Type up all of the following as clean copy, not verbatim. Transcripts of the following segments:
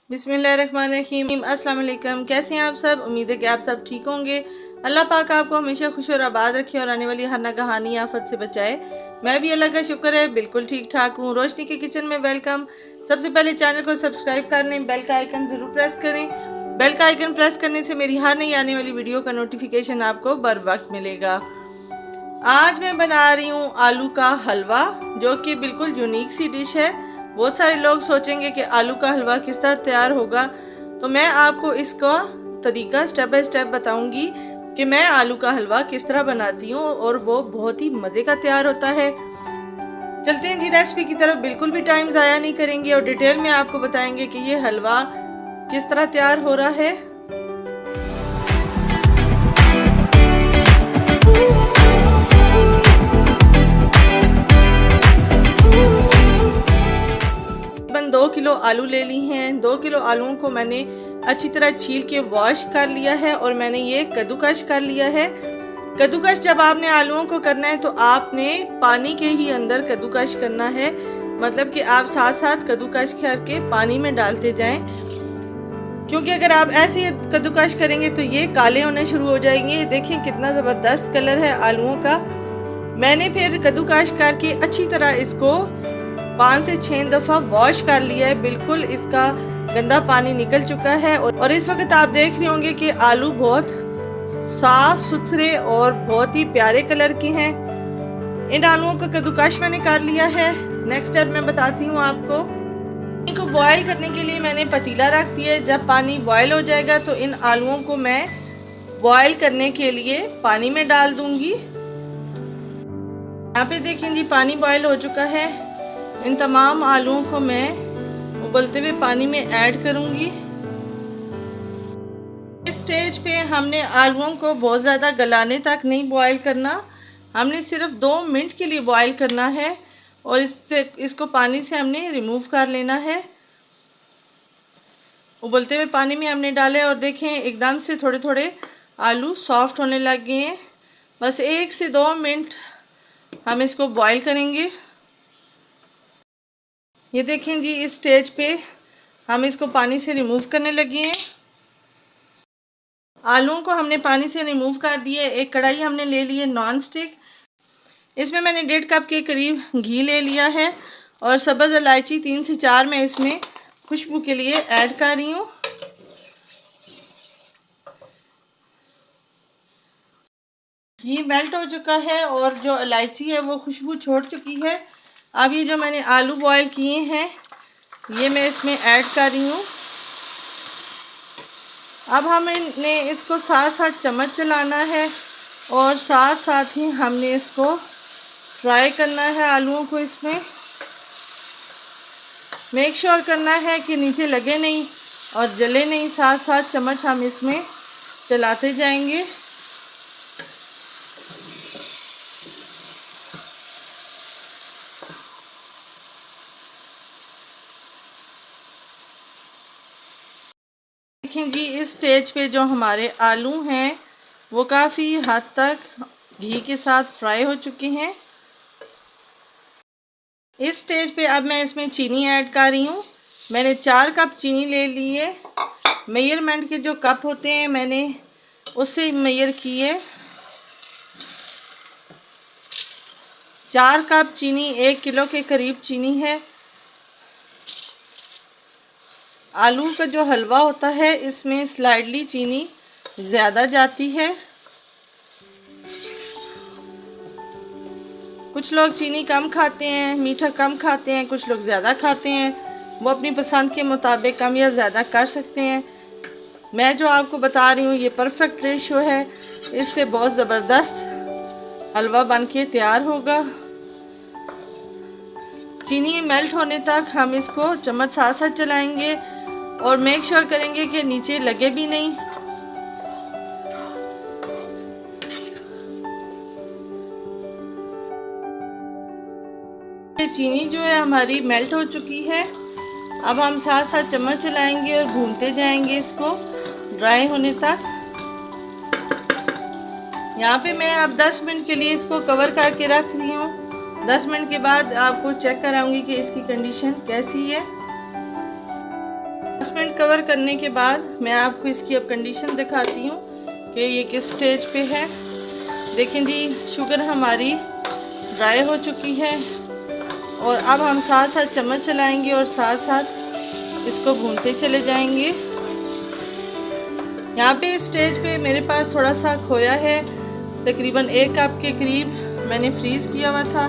बिस्मिल्लाहिर्रहमानिर्रहीम। अस्सलाम वालेकुम। कैसे हैं आप सब? उम्मीद है कि आप सब ठीक होंगे। अल्लाह पाक आपको हमेशा खुश और आबाद रखे और आने वाली हर नगहानी आफत से बचाए। मैं भी अल्लाह का शुक्र है बिल्कुल ठीक ठाक हूँ। रोशनी के किचन में वेलकम। सबसे पहले चैनल को सब्सक्राइब कर लें, बेल का आइकन ज़रूर प्रेस करें। बेल का आइकन प्रेस करने से मेरी हर नई आने वाली वीडियो का नोटिफिकेशन आपको बर वक्त मिलेगा। आज मैं बना रही हूँ आलू का हलवा, जो कि बिल्कुल यूनिक सी डिश है। बहुत सारे लोग सोचेंगे कि आलू का हलवा किस तरह तैयार होगा, तो मैं आपको इसका तरीका स्टेप बाय स्टेप बताऊंगी कि मैं आलू का हलवा किस तरह बनाती हूँ और वो बहुत ही मज़े का तैयार होता है। चलते हैं जी रेसिपी की तरफ। बिल्कुल भी टाइम ज़ाया नहीं करेंगे और डिटेल में आपको बताएंगे कि ये हलवा किस तरह तैयार हो रहा है। तकरीबन 2 किलो आलू ले ली हैं। 2 किलो आलूओं को मैंने अच्छी तरह छील के वॉश कर लिया है और मैंने ये कद्दूकश कर लिया है। कद्दूकश जब आपने आलूओं को करना है तो आपने पानी के ही अंदर कद्दूकश करना है, मतलब कि आप साथ साथ कद्दूकश करके पानी में डालते जाएं, क्योंकि अगर आप ऐसे कद्दूकश करेंगे तो ये काले होने शुरू हो जाएंगे। देखें कितना ज़बरदस्त कलर है आलूओं का। मैंने फिर कद्दूकश करके अच्छी तरह इसको 5 से 6 दफ़ा वॉश कर लिया है। बिल्कुल इसका गंदा पानी निकल चुका है और इस वक्त आप देख रहे होंगे कि आलू बहुत साफ सुथरे और बहुत ही प्यारे कलर के हैं। इन आलूओं का कद्दूकश मैंने कर लिया है। नेक्स्ट स्टेप मैं बताती हूँ आपको। पानी को बॉयल करने के लिए मैंने पतीला रख दिया है। जब पानी बॉयल हो जाएगा तो इन आलूओं को मैं बॉयल करने के लिए पानी में डाल दूंगी। यहाँ पे देखें जी पानी बॉयल हो चुका है। इन तमाम आलूओं को मैं उबलते हुए पानी में ऐड करूंगी। इस स्टेज पे हमने आलूओं को बहुत ज़्यादा गलाने तक नहीं बॉयल करना, हमने सिर्फ 2 मिनट के लिए बॉयल करना है और इसको पानी से हमने रिमूव कर लेना है। उबलते हुए पानी में हमने डाले और देखें एकदम से थोड़े थोड़े आलू सॉफ्ट होने लग गए हैं। बस 1 से 2 मिनट हम इसको बॉयल करेंगे। ये देखें जी इस स्टेज पे हम इसको पानी से रिमूव करने लगे हैं। आलूओं को हमने पानी से रिमूव कर दिए। एक कढ़ाई हमने ले ली है नॉन स्टिक। इसमें मैंने 1.5 कप के करीब घी ले लिया है और सब्ज़ इलायची 3 से 4 मैं इसमें खुशबू के लिए ऐड कर रही हूँ। घी मेल्ट हो चुका है और जो इलायची है वो खुशबू छोड़ चुकी है। अब ये जो मैंने आलू बॉयल किए हैं ये मैं इसमें ऐड कर रही हूँ। अब हमने इसको साथ साथ चम्मच चलाना है और साथ साथ ही हमने इसको फ्राई करना है आलूओं को। इसमें मेक श्योर करना है कि नीचे लगे नहीं और जले नहीं। साथ साथ चम्मच हम इसमें चलाते जाएंगे। देखें जी इस स्टेज पे जो हमारे आलू हैं वो काफ़ी हद तक घी के साथ फ्राई हो चुके हैं। इस स्टेज पे अब मैं इसमें चीनी ऐड कर रही हूँ। मैंने 4 कप चीनी ले ली है। मेजरमेंट के जो कप होते हैं मैंने उससे मेजर किए। 4 कप चीनी 1 किलो के करीब चीनी है। आलू का जो हलवा होता है इसमें स्लाइडली चीनी ज़्यादा जाती है। कुछ लोग चीनी कम खाते हैं, मीठा कम खाते हैं, कुछ लोग ज़्यादा खाते हैं। वो अपनी पसंद के मुताबिक कम या ज़्यादा कर सकते हैं। मैं जो आपको बता रही हूँ ये परफेक्ट रेशो है। इससे बहुत ज़बरदस्त हलवा बन के तैयार होगा। चीनी मेल्ट होने तक हम इसको चम्मच साथ साथ चलाएंगे और मेक श्योर करेंगे कि नीचे लगे भी नहीं। चीनी जो है हमारी मेल्ट हो चुकी है। अब हम साथ साथ चम्मच चलाएंगे और भूनते जाएंगे इसको ड्राई होने तक। यहाँ पे मैं अब 10 मिनट के लिए इसको कवर करके रख रही हूँ। 10 मिनट के बाद आपको चेक कराऊंगी कि इसकी कंडीशन कैसी है। 10 मिनट कवर करने के बाद मैं आपको इसकी अब कंडीशन दिखाती हूँ कि ये किस स्टेज पे है। देखें जी, शुगर हमारी ड्राई हो चुकी है और अब हम साथ साथ चम्मच चलाएंगे और साथ साथ इसको भूनते चले जाएंगे। यहाँ पे इस स्टेज पे मेरे पास थोड़ा सा खोया है, तकरीबन 1 कप के करीब मैंने फ्रीज़ किया हुआ था,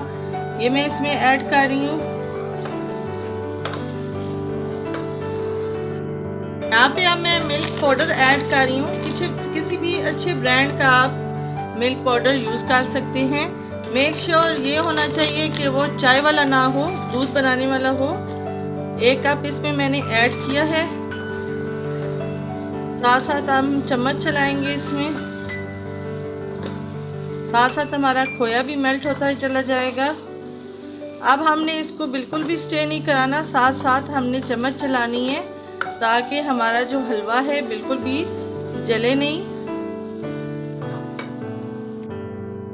ये मैं इसमें ऐड कर रही हूँ। यहाँ पे अब मैं मिल्क पाउडर ऐड कर रही हूँ। किसी भी अच्छे ब्रांड का आप मिल्क पाउडर यूज़ कर सकते हैं। मेक श्योर ये होना चाहिए कि वो चाय वाला ना हो, दूध बनाने वाला हो। 1 कप इसमें मैंने ऐड किया है। साथ साथ हम चम्मच चलाएंगे इसमें, साथ साथ हमारा खोया भी मेल्ट होता ही चला जाएगा। अब हमने इसको बिल्कुल भी स्टे नहीं कराना, साथ साथ हमने चम्मच चलानी है ताकि हमारा जो हलवा है बिल्कुल भी जले नहीं।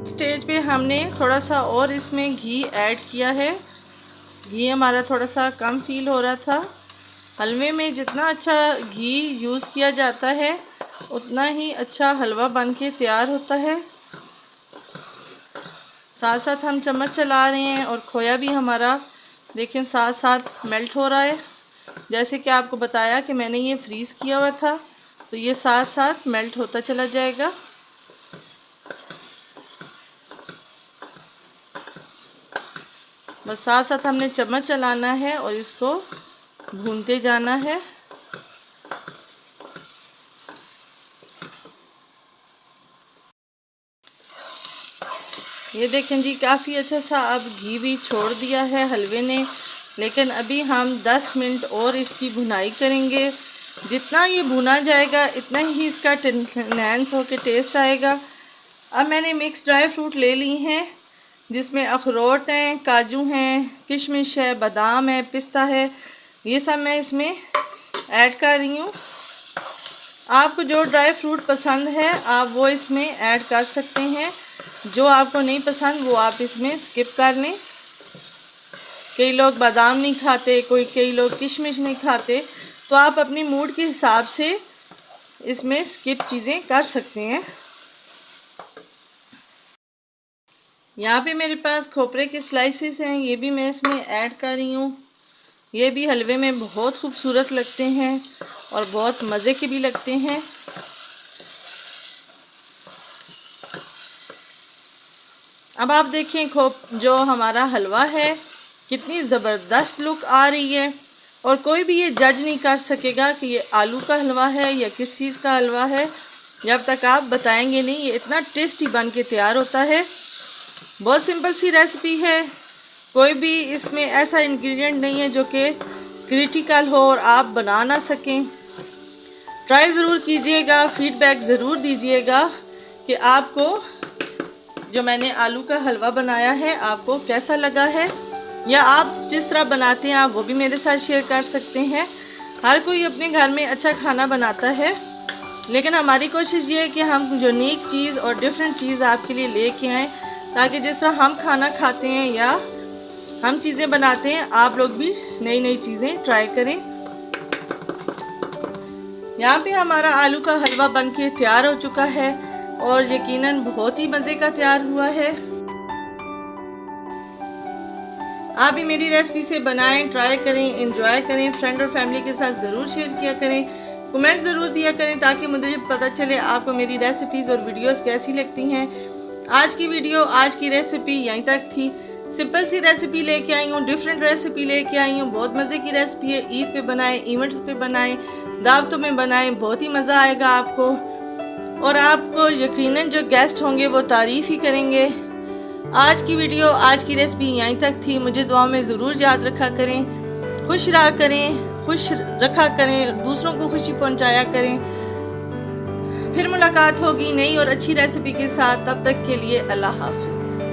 स्टेज पे हमने थोड़ा सा और इसमें घी ऐड किया है। घी हमारा थोड़ा सा कम फील हो रहा था। हलवे में जितना अच्छा घी यूज़ किया जाता है उतना ही अच्छा हलवा बन के तैयार होता है। साथ साथ हम चम्मच चला रहे हैं और खोया भी हमारा देखें साथ साथ मेल्ट हो रहा है। जैसे कि आपको बताया कि मैंने ये फ्रीज़ किया हुआ था, तो ये साथ साथ मेल्ट होता चला जाएगा। बस साथ साथ हमने चम्मच चलाना है और इसको भूनते जाना है। ये देखें जी, काफ़ी अच्छा सा अब घी भी छोड़ दिया है हलवे ने, लेकिन अभी हम 10 मिनट और इसकी भुनाई करेंगे। जितना ये भुना जाएगा इतना ही इसका एनहांस होकर टेस्ट आएगा। अब मैंने मिक्स ड्राई फ्रूट ले ली हैं, जिसमें अखरोट हैं, काजू हैं, किशमिश है, बादाम है, पिस्ता है, ये सब मैं इसमें ऐड कर रही हूँ। आपको जो ड्राई फ्रूट पसंद है आप वो इसमें ऐड कर सकते हैं, जो आपको नहीं पसंद वो आप इसमें स्किप कर लें। कई लोग बादाम नहीं खाते, कई लोग किशमिश नहीं खाते, तो आप अपनी मूड के हिसाब से इसमें स्किप चीज़ें कर सकते हैं। यहाँ पे मेरे पास खोपरे के स्लाइसेस हैं, ये भी मैं इसमें ऐड कर रही हूँ। ये भी हलवे में बहुत खूबसूरत लगते हैं और बहुत मज़े के भी लगते हैं। अब आप देखें जो हमारा हलवा है कितनी ज़बरदस्त लुक आ रही है, और कोई भी ये जज नहीं कर सकेगा कि ये आलू का हलवा है या किस चीज़ का हलवा है, जब तक आप बताएंगे नहीं। ये इतना टेस्टी बन के तैयार होता है। बहुत सिंपल सी रेसिपी है, कोई भी इसमें ऐसा इंग्रेडिएंट नहीं है जो कि क्रिटिकल हो और आप बना ना सकें। ट्राई ज़रूर कीजिएगा, फीडबैक ज़रूर दीजिएगा कि आपको जो मैंने आलू का हलवा बनाया है आपको कैसा लगा है, या आप जिस तरह बनाते हैं आप वो भी मेरे साथ शेयर कर सकते हैं। हर कोई अपने घर में अच्छा खाना बनाता है, लेकिन हमारी कोशिश ये है कि हम यूनिक चीज़ और डिफरेंट चीज़ आपके लिए लेके आएँ, ताकि जिस तरह हम खाना खाते हैं या हम चीज़ें बनाते हैं आप लोग भी नई नई चीज़ें ट्राई करें। यहाँ पे हमारा आलू का हलवा बनके तैयार हो चुका है और यकीनन बहुत ही मज़े का तैयार हुआ है। आप भी मेरी रेसिपी से बनाएं, ट्राई करें, एंजॉय करें, फ्रेंड और फैमिली के साथ ज़रूर शेयर किया करें, कमेंट ज़रूर दिया करें ताकि मुझे पता चले आपको मेरी रेसिपीज़ और वीडियोस कैसी लगती हैं। आज की वीडियो, आज की रेसिपी यहीं तक थी। सिंपल सी रेसिपी लेके आई हूँ, डिफरेंट रेसिपी लेके आई हूँ। बहुत मज़े की रेसिपी है। ईद पे बनाएं, इवेंट्स पे बनाएं, दावतों में बनाएं, बहुत ही मज़ा आएगा आपको, और आपको यकीनन जो गेस्ट होंगे वो तारीफ़ ही करेंगे। आज की वीडियो, आज की रेसिपी यहीं तक थी। मुझे दुआ में ज़रूर याद रखा करें, खुश रहा करें, खुश रखा करें, दूसरों को खुशी पहुंचाया करें। फिर मुलाकात होगी नई और अच्छी रेसिपी के साथ। तब तक के लिए अल्लाह हाफिज़।